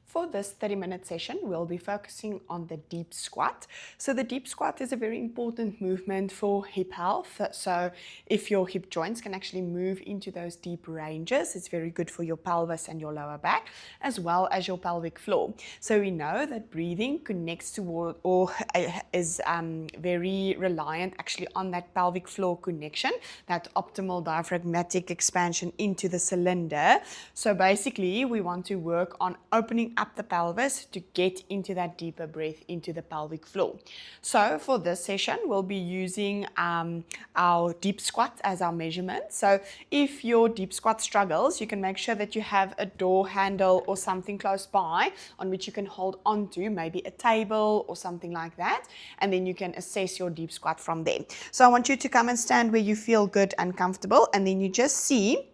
For this 30-minute session, we'll be focusing on the deep squat. So the deep squat is a very important movement for hip health. So if your hip joints can actually move into those deep ranges, it's very good for your pelvis and your lower back, as well as your pelvic floor. So we know that breathing connects toward or is very reliant actually on that pelvic floor connection, that optimal diaphragmatic expansion into the cylinder. So basically, we want to work on opening up the pelvis to get into that deeper breath into the pelvic floor. So for this session, we'll be using our deep squat as our measurement. So if your deep squat struggles, you can make sure that you have a door handle or something close by on which you can hold onto, maybe a table or something like that, and then you can assess your deep squat from there. So I want you to come and stand where you feel good and comfortable, and then you just see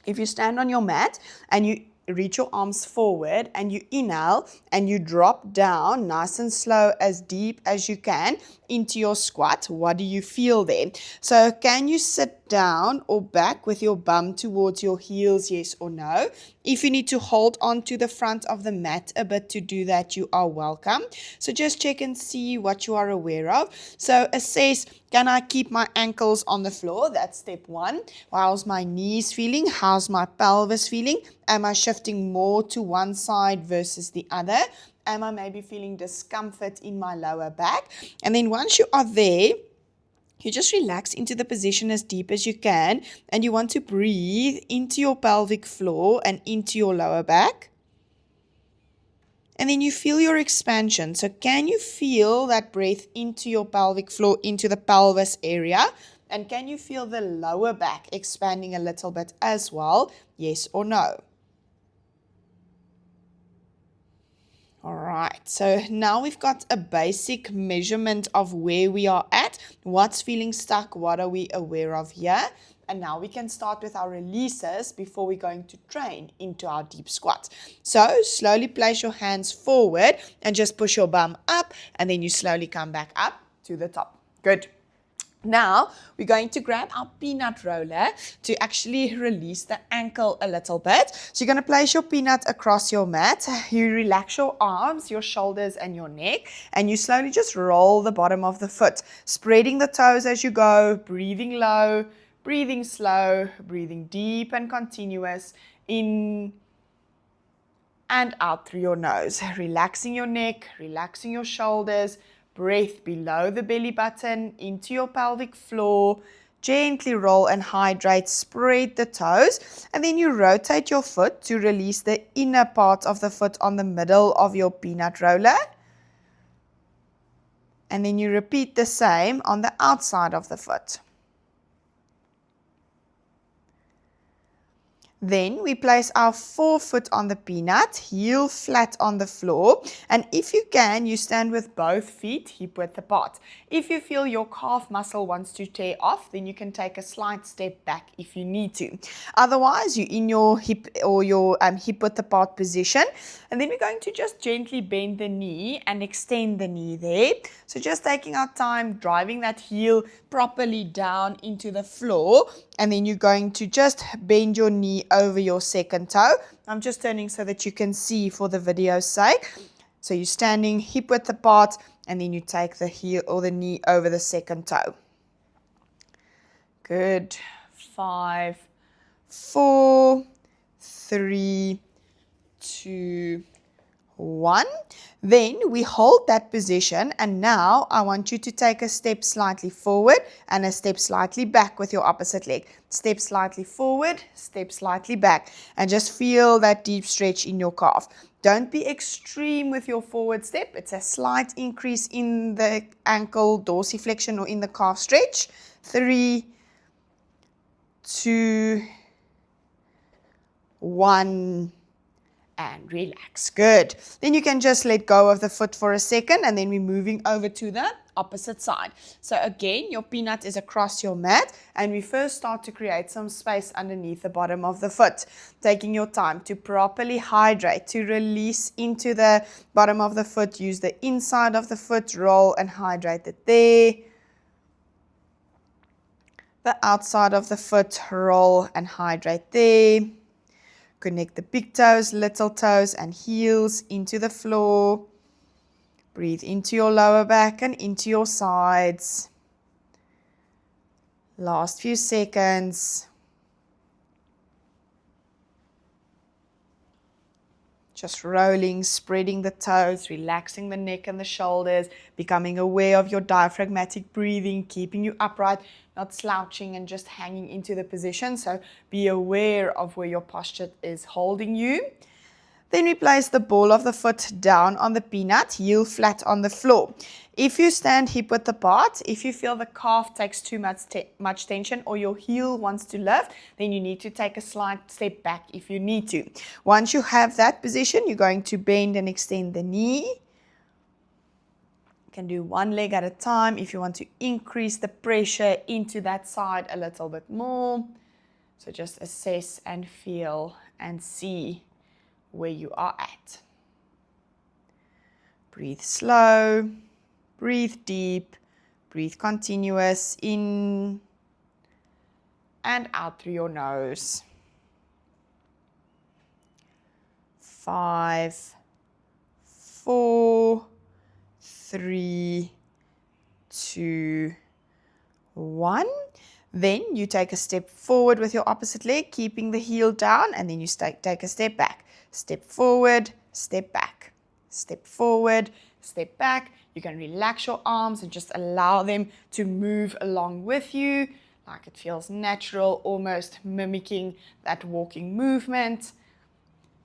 if you stand on your mat and you reach your arms forward and you inhale and you drop down nice and slow, as deep as you can into your squat, what do you feel there? So can you sit down or back with your bum towards your heels, yes or no? If you need to hold on to the front of the mat a bit to do that, you are welcome. So just check and see what you are aware of. So assess, can I keep my ankles on the floor? That's step one. How's my knees feeling? How's my pelvis feeling? Am I shifting more to one side versus the other? Am I maybe feeling discomfort in my lower back? And then once you are there, you just relax into the position as deep as you can, and you want to breathe into your pelvic floor and into your lower back. And then you feel your expansion. So can you feel that breath into your pelvic floor, into the pelvis area? And can you feel the lower back expanding a little bit as well? Yes or no? All right, so now we've got a basic measurement of where we are at, what's feeling stuck, what are we aware of here, and now we can start with our releases before we're going to train into our deep squat. So slowly place your hands forward and just push your bum up, and then you slowly come back up to the top. Good. Now, we're going to grab our peanut roller to actually release the ankle a little bit. So you're going to place your peanut across your mat. You relax your arms, your shoulders, and your neck. And you slowly just roll the bottom of the foot, spreading the toes as you go, breathing low, breathing slow, breathing deep and continuous in and out through your nose. Relaxing your neck, relaxing your shoulders, breath below the belly button into your pelvic floor. Gently roll and hydrate, spread the toes, and then you rotate your foot to release the inner part of the foot on the middle of your peanut roller. And then you repeat the same on the outside of the foot. Then we place our forefoot on the peanut, heel flat on the floor, and if you can, you stand with both feet hip width apart. If you feel your calf muscle wants to tear off, then you can take a slight step back if you need to. Otherwise, you're in your hip or your hip width apart position, and then we're going to just gently bend the knee and extend the knee there. So just taking our time, driving that heel properly down into the floor, and then you're going to just bend your knee over your second toe. I'm just turning so that you can see for the video's sake. So you're standing hip width apart, and then you take the heel or the knee over the second toe. Good. 5, 4, 3, 2, 1. Then we hold that position, and now I want you to take a step slightly forward and a step slightly back with your opposite leg. Step slightly forward, step slightly back, and just feel that deep stretch in your calf. Don't be extreme with your forward step. It's a slight increase in the ankle dorsiflexion or in the calf stretch. 3, 2, 1. And relax. Good. Then you can just let go of the foot for a second, and then we're moving over to the opposite side. So again, your peanut is across your mat, and we first start to create some space underneath the bottom of the foot. Taking your time to properly hydrate, to release into the bottom of the foot. Use the inside of the foot, roll and hydrate it there. The outside of the foot, roll and hydrate there. Connect the big toes, little toes, and heels into the floor. Breathe into your lower back and into your sides. Last few seconds. Just rolling, spreading the toes, relaxing the neck and the shoulders, becoming aware of your diaphragmatic breathing, keeping you upright, not slouching and just hanging into the position. So be aware of where your posture is holding you. Then we place the ball of the foot down on the peanut, heel flat on the floor. If you stand hip width apart, if you feel the calf takes too much tension or your heel wants to lift, then you need to take a slight step back if you need to. Once you have that position, you're going to bend and extend the knee. You can do one leg at a time if you want to increase the pressure into that side a little bit more. So just assess and feel and see where you are at. Breathe slow, breathe deep, breathe continuous in and out through your nose. 5, 4, 3, 2, 1. Then you take a step forward with your opposite leg, keeping the heel down, and then you take a step back. Step forward, step back. Step forward, step back. You can relax your arms and just allow them to move along with you, like it feels natural, almost mimicking that walking movement.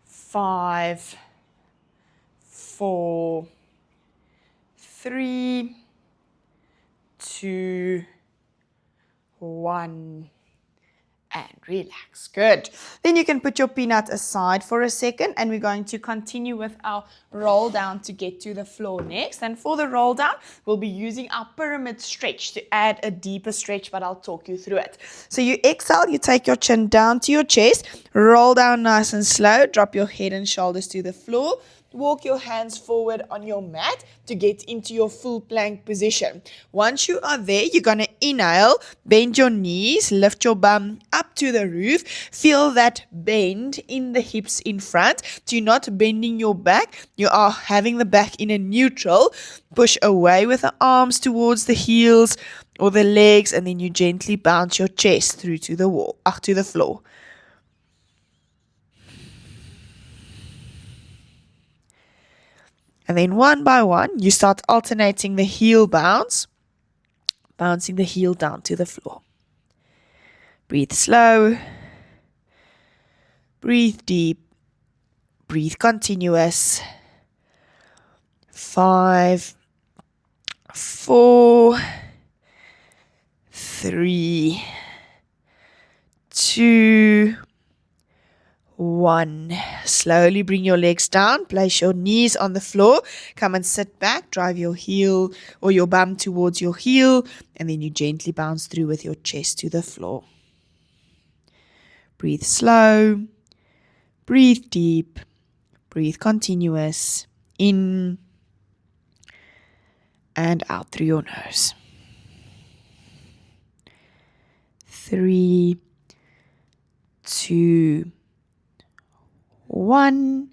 5, 4, 3, 2, 1. And relax. Good. Then you can put your peanut aside for a second and we're going to continue with our roll down to get to the floor next. And for the roll down, we'll be using our pyramid stretch to add a deeper stretch, but I'll talk you through it. So you exhale, you take your chin down to your chest, roll down nice and slow, drop your head and shoulders to the floor. Walk your hands forward on your mat to get into your full plank position. Once you are there, you're going to inhale, bend your knees, lift your bum up to the roof. Feel that bend in the hips in front. So you're not bending your back. You are having the back in a neutral. Push away with the arms towards the heels or the legs, and then you gently bounce your chest through to the wall, to the floor. And then one by one, you start alternating the heel bounce, bouncing the heel down to the floor. Breathe slow, breathe deep, breathe continuous. 5, 4, 3, 2, 1. Slowly bring your legs down, place your knees on the floor, come and sit back, drive your heel or your bum towards your heel, and then you gently bounce through with your chest to the floor. Breathe slow, breathe deep, breathe continuous, in and out through your nose. 3, 2, 1,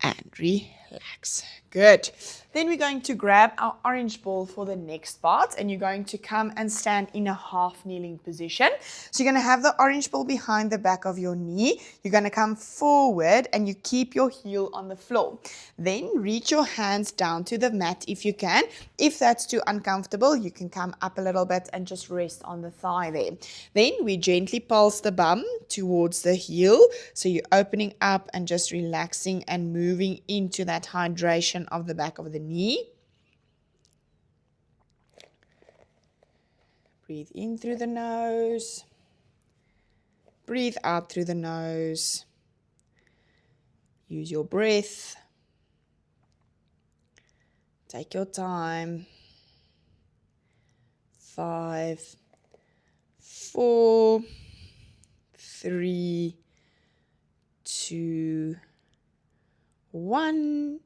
and relax. Good. Then we're going to grab our orange ball for the next part, and you're going to come and stand in a half kneeling position. So you're going to have the orange ball behind the back of your knee. You're going to come forward and you keep your heel on the floor. Then reach your hands down to the mat if you can. If that's too uncomfortable, you can come up a little bit and just rest on the thigh there. Then we gently pulse the bum towards the heel. So you're opening up and just relaxing and moving into that hydration of the back of the knee. Breathe in through the nose. Breathe out through the nose. Use your breath. Take your time. 5, 4, 3, 2, 1.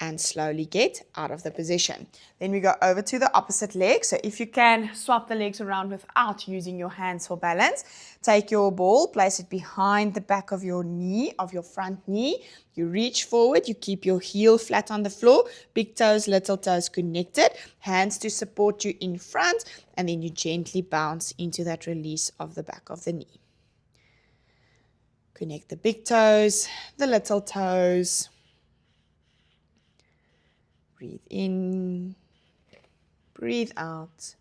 and slowly get out of the position. Then we go over to the opposite leg. So if you can swap the legs around without using your hands for balance, take your ball, place it behind the back of your knee, of your front knee. You reach forward, you keep your heel flat on the floor, big toes, little toes connected, hands to support you in front, and then you gently bounce into that release of the back of the knee. Connect the big toes, the little toes. Breathe in, breathe out.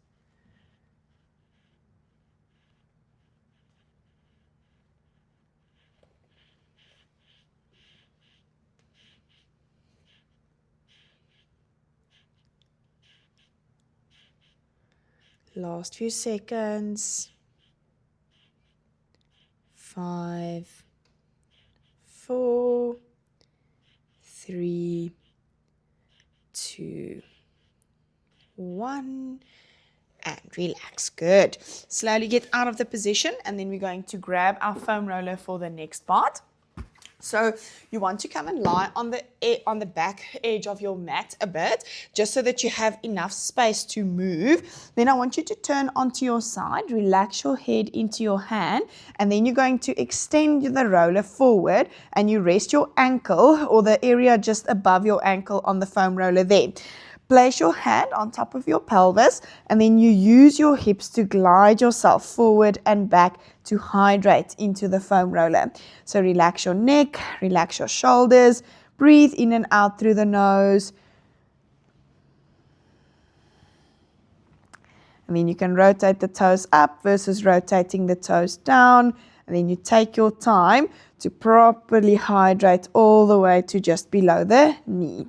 Last few seconds. 5, 4, 3, 2, 1, and relax. Good. Slowly get out of the position, and then we're going to grab our foam roller for the next part. So you want to come and lie on the back edge of your mat a bit, just so that you have enough space to move. Then I want you to turn onto your side, relax your head into your hand, and then you're going to extend the roller forward, and you rest your ankle or the area just above your ankle on the foam roller there. Place your hand on top of your pelvis, and then you use your hips to glide yourself forward and back to hydrate into the foam roller. So relax your neck, relax your shoulders, breathe in and out through the nose. And then you can rotate the toes up versus rotating the toes down. And then you take your time to properly hydrate all the way to just below the knee.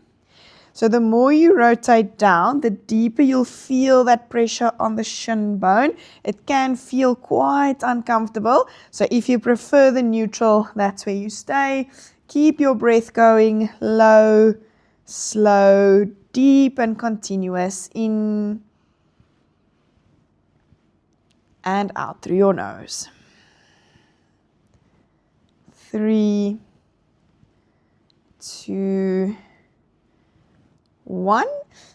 So the more you rotate down, the deeper you'll feel that pressure on the shin bone. It can feel quite uncomfortable. So if you prefer the neutral, that's where you stay. Keep your breath going low, slow, deep and continuous. In and out through your nose. 3, 2, 1.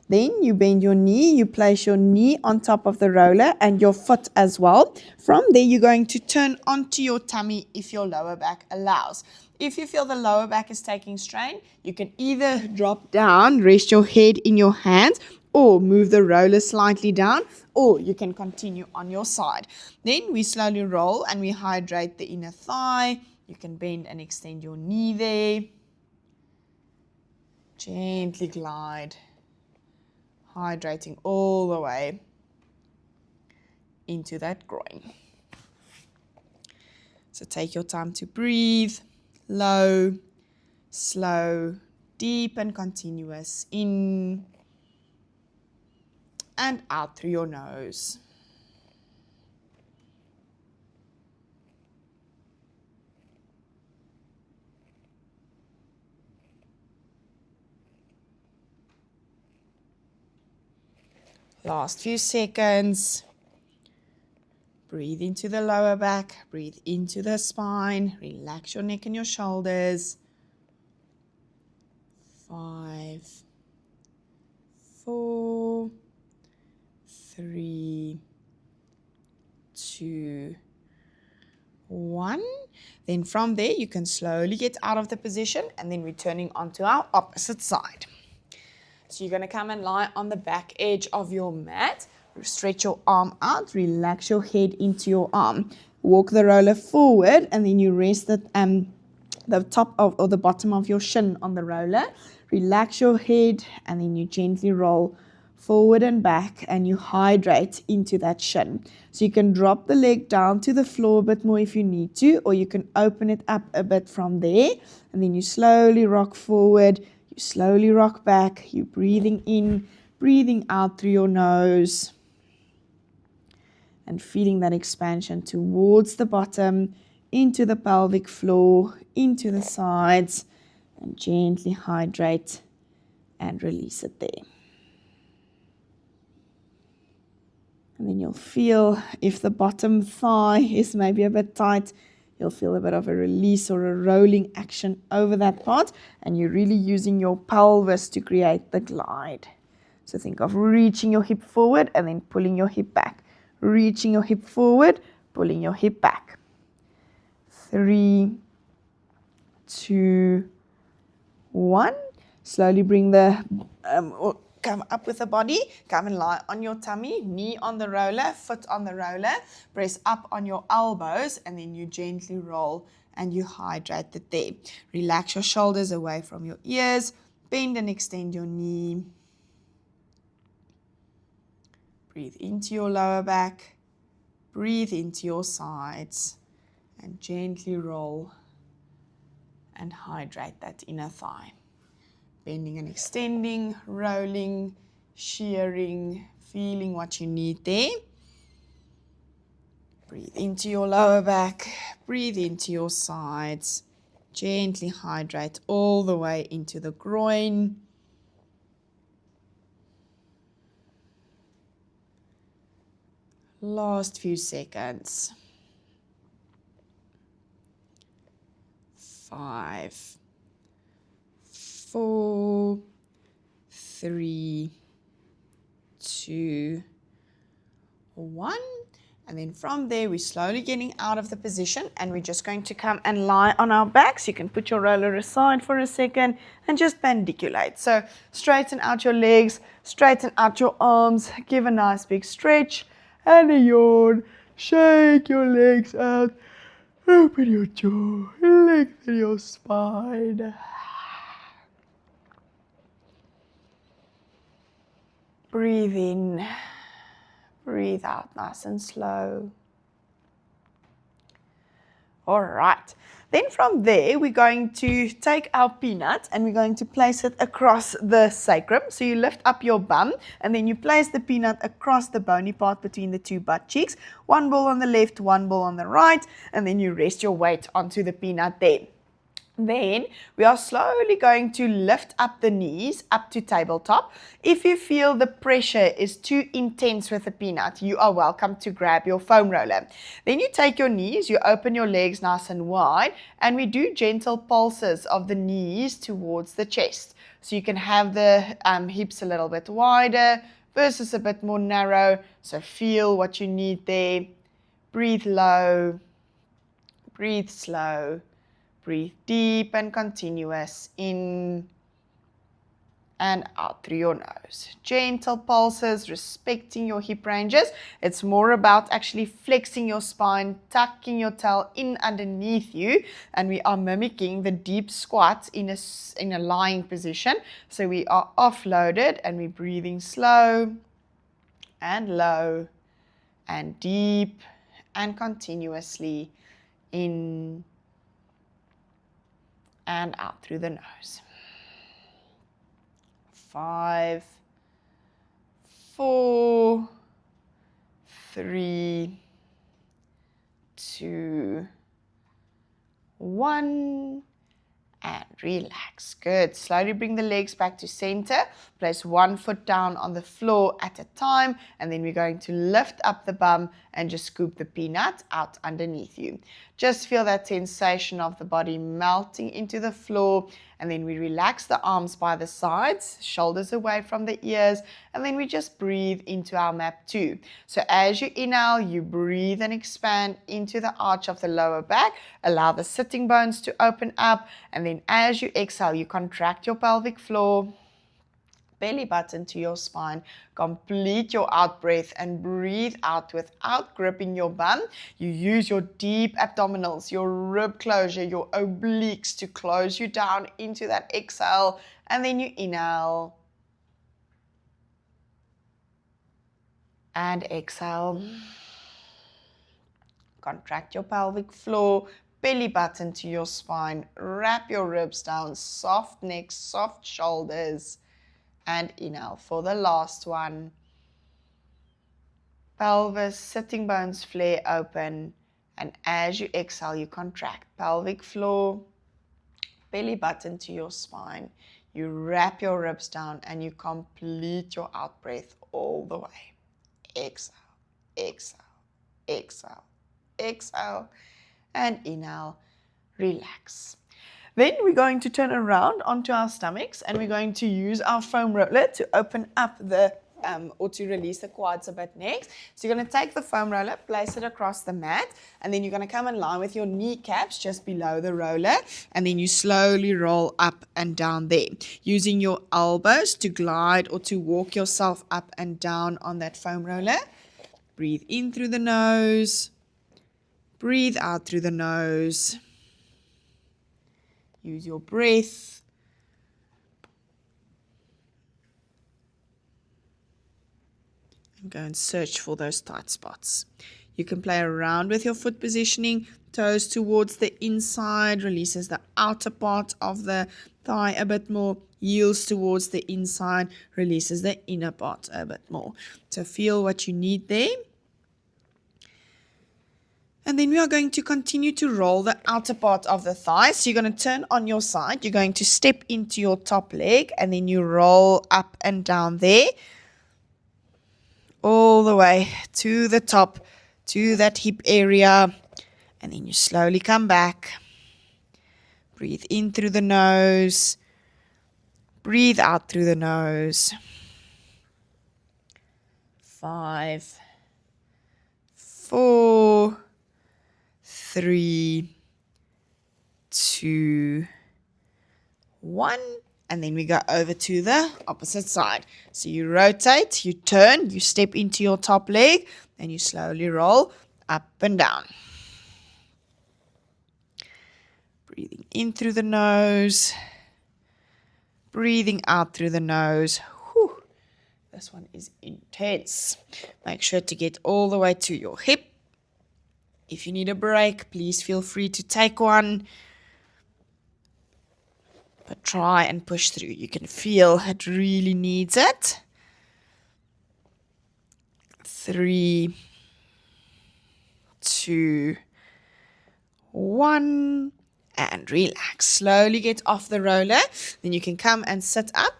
Then you bend your knee, you place your knee on top of the roller and your foot as well. From there, you're going to turn onto your tummy if your lower back allows. If you feel the lower back is taking strain, you can either drop down, rest your head in your hands, or move the roller slightly down, or you can continue on your side. Then we slowly roll and we hydrate the inner thigh. You can bend and extend your knee there. Gently glide, hydrating all the way into that groin. So take your time to breathe, low, slow, deep and continuous, in and out through your nose. Last few seconds. Breathe into the lower back, breathe into the spine, relax your neck and your shoulders. 5, 4, 3, 2, 1. Then from there, you can slowly get out of the position and then returning onto our opposite side. So you're going to come and lie on the back edge of your mat. Stretch your arm out, relax your head into your arm. Walk the roller forward and then you rest the top of or the bottom of your shin on the roller. Relax your head and then you gently roll forward and back and you hydrate into that shin. So you can drop the leg down to the floor a bit more if you need to, or you can open it up a bit from there and then you slowly rock forward. You slowly rock back. You're breathing in, breathing out through your nose and feeling that expansion towards the bottom, into the pelvic floor, into the sides, and gently hydrate and release it there. And then you'll feel if the bottom thigh is maybe a bit tight, you'll feel a bit of a release or a rolling action over that part, and you're really using your pelvis to create the glide. So think of reaching your hip forward and then pulling your hip back. Reaching your hip forward, pulling your hip back. 3, 2, 1. Slowly bring the, come up with the body. Come and lie on your tummy, knee on the roller, foot on the roller. Press up on your elbows and then you gently roll and you hydrate it there. Relax your shoulders away from your ears. Bend and extend your knee. Breathe into your lower back. Breathe into your sides. And gently roll and hydrate that inner thigh. Bending and extending, rolling, shearing, feeling what you need there. Breathe into your lower back, breathe into your sides. Gently hydrate all the way into the groin. Last few seconds. 5, 4, 3, 2, 1. And then from there, we're slowly getting out of the position and we're just going to come and lie on our backs. You can put your roller aside for a second and just pandiculate. So straighten out your legs, straighten out your arms, give a nice big stretch and a yawn. Shake your legs out, open your jaw, lengthen your spine. Breathe in. Breathe out nice and slow. All right. Then from there, we're going to take our peanut and we're going to place it across the sacrum. So you lift up your bum and then you place the peanut across the bony part between the two butt cheeks. One ball on the left, one ball on the right, and then you rest your weight onto the peanut there. Then we are slowly going to lift up the knees up to tabletop. If you feel the pressure is too intense with the peanut, you are welcome to grab your foam roller. Then you take your knees, you open your legs nice and wide, and we do gentle pulses of the knees towards the chest. So you can have the hips a little bit wider versus a bit more narrow. So feel what you need there. Breathe low, breathe slow. Breathe deep and continuous in and out through your nose. Gentle pulses, respecting your hip ranges. It's more about actually flexing your spine, tucking your tail in underneath you, and we are mimicking the deep squat in a lying position. So we are offloaded and we're breathing slow and low and deep and continuously in and out through the nose. 5, 4, 3, 2, 1. And relax. Good. Slowly bring the legs back to center. Place one foot down on the floor at a time. And then we're going to lift up the bum and just scoop the peanut out underneath you. Just feel that sensation of the body melting into the floor. And then we relax the arms by the sides, shoulders away from the ears. And then we just breathe into our map 2. So as you inhale, you breathe and expand into the arch of the lower back. Allow the sitting bones to open up. And then as you exhale, you contract your pelvic floor, belly button to your spine. Complete your out breath and breathe out without gripping your bum. You use your deep abdominals, your rib closure, your obliques to close you down into that exhale. And then you inhale and exhale. Contract your pelvic floor, belly button to your spine. Wrap your ribs down, soft neck, soft shoulders. And inhale for the last one. Pelvis, sitting bones flare open. And as you exhale, you contract pelvic floor, belly button to your spine. You wrap your ribs down and you complete your out breath all the way. Exhale, exhale, exhale, exhale. and inhale, relax. Then we're going to turn around onto our stomachs and we're going to use our foam roller to open up the or to release the quads a bit next. So you're going to take the foam roller, place it across the mat, and then you're going to come in line with your kneecaps just below the roller, and then you slowly roll up and down there, using your elbows to glide or to walk yourself up and down on that foam roller. Breathe in through the nose, breathe out through the nose. Use your breath. And go and search for those tight spots. You can play around with your foot positioning, toes towards the inside, releases the outer part of the thigh a bit more, heels towards the inside, releases the inner part a bit more. So feel what you need there. And then we are going to continue to roll the outer part of the thigh. So you're going to turn on your side. You're going to step into your top leg and then you roll up and down there. All the way to the top, to that hip area. And then you slowly come back. Breathe in through the nose. Breathe out through the nose. 5, 4, 3, 2, 1. And then we go over to the opposite side. So you rotate, you turn, you step into your top leg, and you slowly roll up and down. Breathing in through the nose. Breathing out through the nose. Whew. This one is intense. Make sure to get all the way to your hip. If you need a break, please feel free to take one. But try and push through. You can feel it really needs it. 3, 2, 1. And relax. Slowly get off the roller. Then you can come and sit up.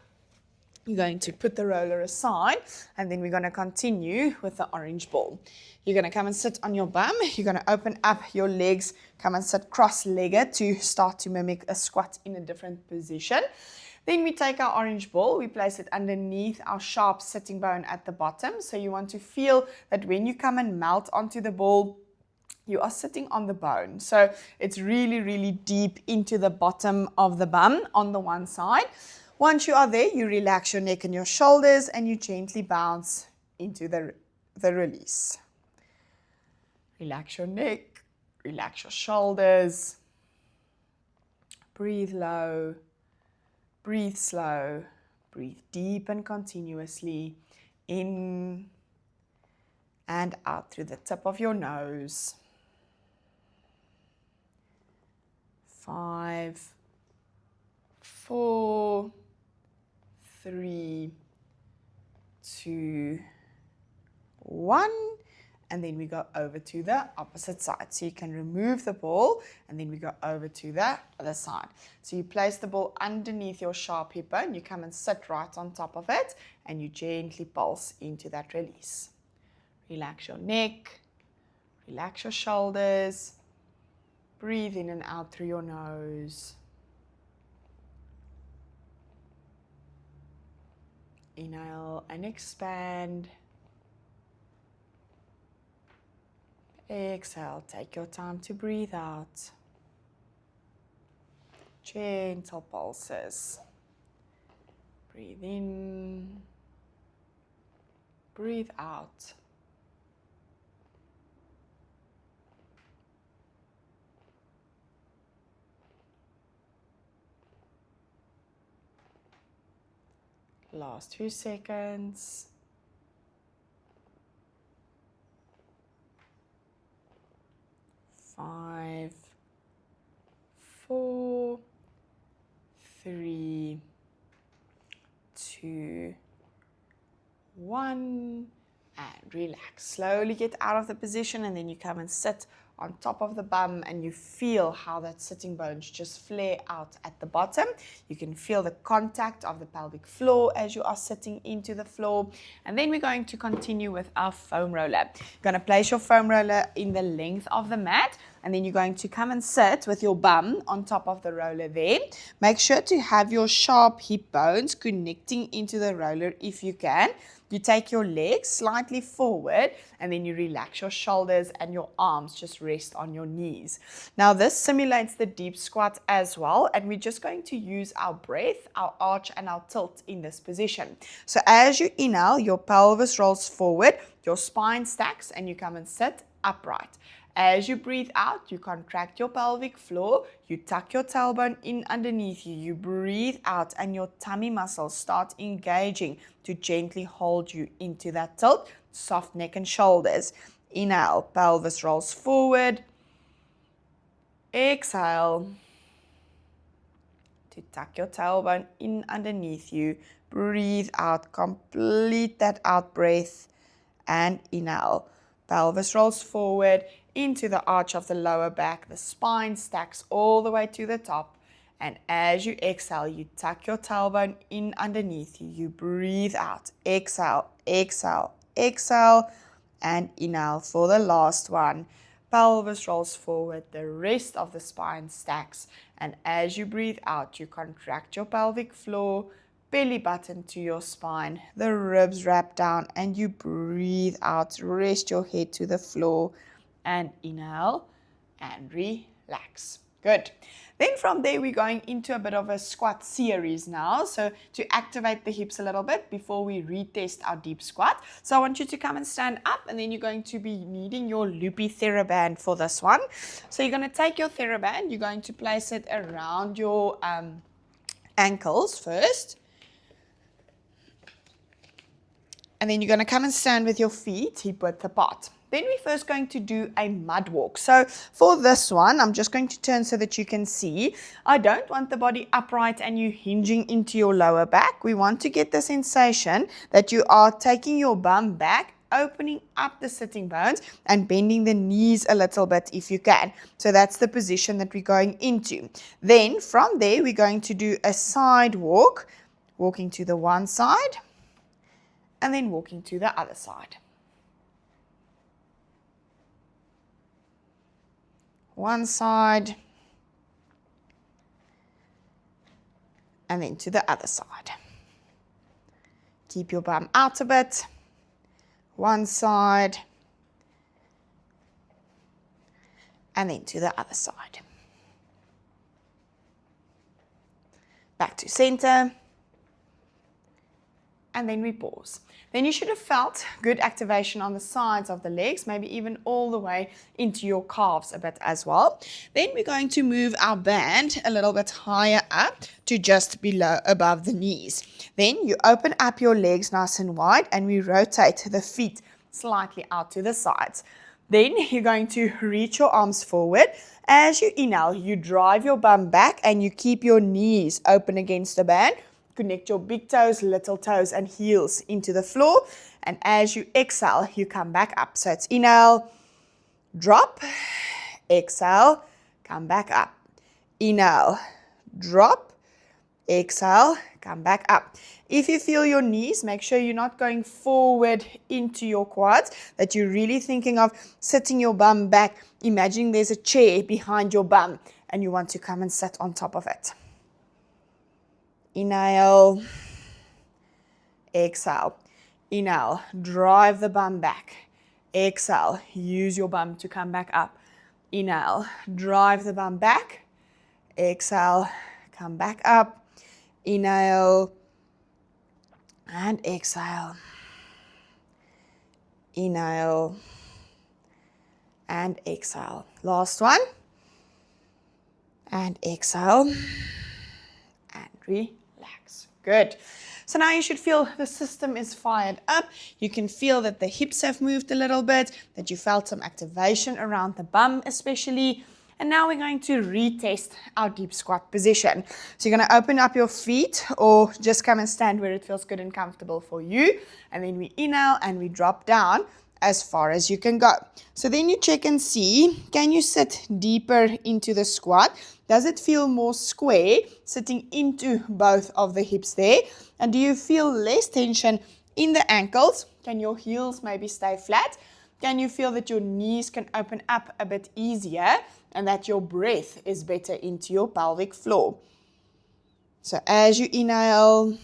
You're going to put the roller aside. And then we're going to continue with the orange ball. You're going to come and sit on your bum. You're going to open up your legs. Come and sit cross-legged to start to mimic a squat in a different position. Then we take our orange ball. We place it underneath our sharp sitting bone at the bottom. So you want to feel that when you come and melt onto the ball, you are sitting on the bone. So it's really, really deep into the bottom of the bum on the one side. Once you are there, you relax your neck and your shoulders and you gently bounce into the release. Relax your neck, relax your shoulders. Breathe low, breathe slow, breathe deep and continuously in and out through the tip of your nose. 5, 4, 3, 2, 1. And then we go over to the opposite side. So you can remove the ball and then we go over to the other side. So you place the ball underneath your sharp hip bone. You come and sit right on top of it and you gently pulse into that release. Relax your neck, relax your shoulders. Breathe in and out through your nose. Inhale and expand. Exhale, take your time to breathe out. Gentle pulses. Breathe in. Breathe out. Last few seconds. 5, 4, 3, 2, 1, and relax. Slowly get out of the position and then you come and sit on top of the bum and you feel how that sitting bones just flare out at the bottom. You can feel the contact of the pelvic floor as you are sitting into the floor. And then we're going to continue with our foam roller. You're going to place your foam roller in the length of the mat. and then you're going to come and sit with your bum on top of the roller there. Make sure to have your sharp hip bones connecting into the roller if you can. You take your legs slightly forward and then you relax your shoulders and your arms just rest on your knees. Now this simulates the deep squat as well, and we're just going to use our breath, our arch and our tilt in this position. So as you inhale, your pelvis rolls forward, your spine stacks and you come and sit upright. As you breathe out, you contract your pelvic floor, you tuck your tailbone in underneath you, you breathe out and your tummy muscles start engaging to gently hold you into that tilt, soft neck and shoulders. Inhale, pelvis rolls forward. Exhale to tuck your tailbone in underneath you. Breathe out, complete that out breath and inhale. Pelvis rolls forward into the arch of the lower back. The spine stacks all the way to the top. And as you exhale, you tuck your tailbone in underneath you. You breathe out. Exhale, exhale, exhale. And inhale for the last one. Pelvis rolls forward. The rest of the spine stacks. And as you breathe out, you contract your pelvic floor. Belly button to your spine, the ribs wrap down and you breathe out. Rest your head to the floor and inhale and relax. Good. Then from there we're going into a bit of a squat series now. So to activate the hips a little bit before we retest our deep squat. So I want you to come and stand up, and then you're going to be needing your loopy TheraBand for this one. So you're going to take your TheraBand, you're going to place it around your ankles first. And then you're going to come and stand with your feet hip width apart. Then we're first going to do a mud walk. So for this one, I'm just going to turn so that you can see. I don't want the body upright and you hinging into your lower back. We want to get the sensation that you are taking your bum back, opening up the sitting bones and bending the knees a little bit if you can. So that's the position that we're going into. Then from there, we're going to do a side walk, walking to the one side, and then walking to the other side. One side, and then to the other side. Keep your bum out a bit. One side, and then to the other side. Back to center. And then we pause. Then you should have felt good activation on the sides of the legs, maybe even all the way into your calves a bit as well. Then we're going to move our band a little bit higher up to just below above the knees. Then you open up your legs nice and wide and we rotate the feet slightly out to the sides. Then you're going to reach your arms forward. As you inhale, you drive your bum back and you keep your knees open against the band. Connect your big toes, little toes, and heels into the floor. And as you exhale, you come back up. So it's inhale, drop, exhale, come back up. Inhale, drop, exhale, come back up. If you feel your knees, make sure you're not going forward into your quads, that you're really thinking of sitting your bum back. Imagining there's a chair behind your bum and you want to come and sit on top of it. Inhale, exhale, inhale, drive the bum back, exhale, use your bum to come back up, inhale, drive the bum back, exhale, come back up, inhale, and exhale, inhale, and exhale. Last one, and exhale, and relax. Good. So now you should feel the system is fired up. You can feel that the hips have moved a little bit, that you felt some activation around the bum especially. And now we're going to retest our deep squat position. So you're going to open up your feet or just come and stand where it feels good and comfortable for you. And then we inhale and we drop down as far as you can go. So then you check and see, can you sit deeper into the squat? Does it feel more square sitting into both of the hips there? And do you feel less tension in the ankles? Can your heels maybe stay flat? Can you feel that your knees can open up a bit easier and that your breath is better into your pelvic floor? So as you inhale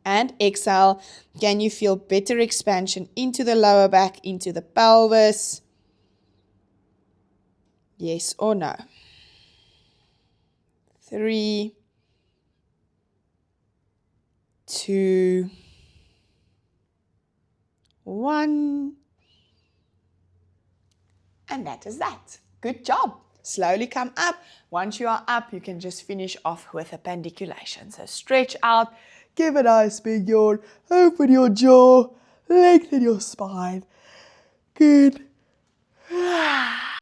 and exhale, can you feel better expansion into the lower back, into the pelvis? Yes or no? 3, 2, 1. And that is that. Good job. Slowly come up. Once you are up, you can just finish off with a pandiculation. So stretch out, give a nice big yawn, open your jaw, lengthen your spine. Good.